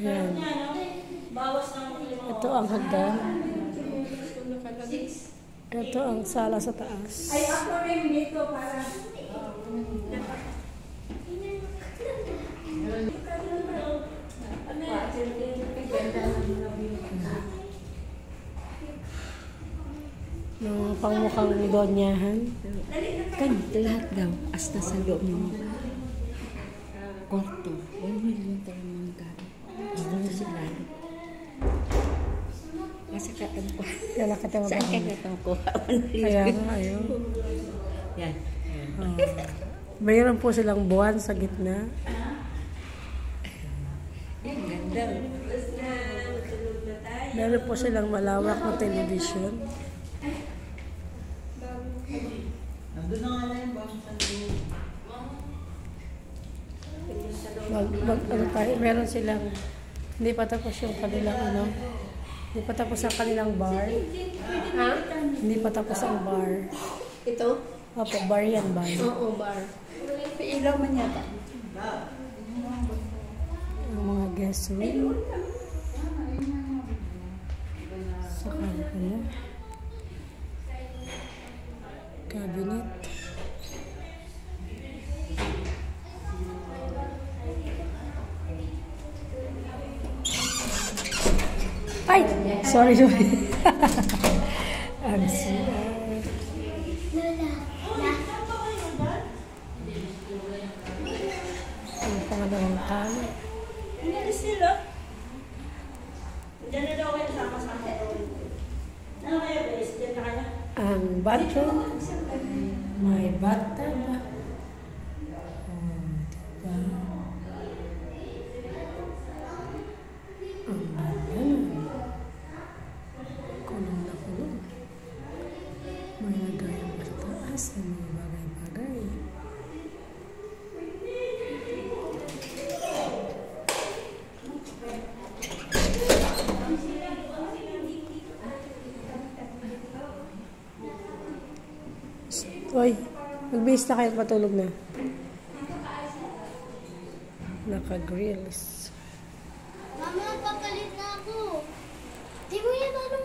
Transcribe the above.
Yan. Ito ang hagdan. Ito ang sala sa taas. Ay, ako rin dito para... Mga pangmukhang donyahan. Ganito lahat daw. Hasta sa loob ng kwarto. Wala lang tayo mga gano'n. Dito sila. Kasi katang ko. Kaya katang Saan ka katang ko? Kaya nga, ayun. Yan. Mayroon po silang buwan sa gitna. Yan, ganda. Meron po silang malawak na television. Nandun na nga lang yung baso sa loob. Ano tayo, meron silang, hindi pa tapos yung kanilang ano, hindi pa tapos ang kanilang bar. Ha? Hindi pa tapos ang bar. Ito? Opo, bar yan, bar. Oo, bar. Ilaw man yata. Ang mga guest room. Sa kanila. Cabinet. Ay! Sorry. I'm sorry. Ang pangalawang talo. Hindi sila. Diyan na daw kayo sama-sama. Ano kaya guys? Diyan na kaya? Ang bathroom. May bathtub. Diba? Ang ganda na. Kulong na kulong. May lagayang mataas na mga bagay-bagay. Hoy, mag-base na kayo at matulog na. Naka-grills. Mama, papalit na ako. Di mo yan ano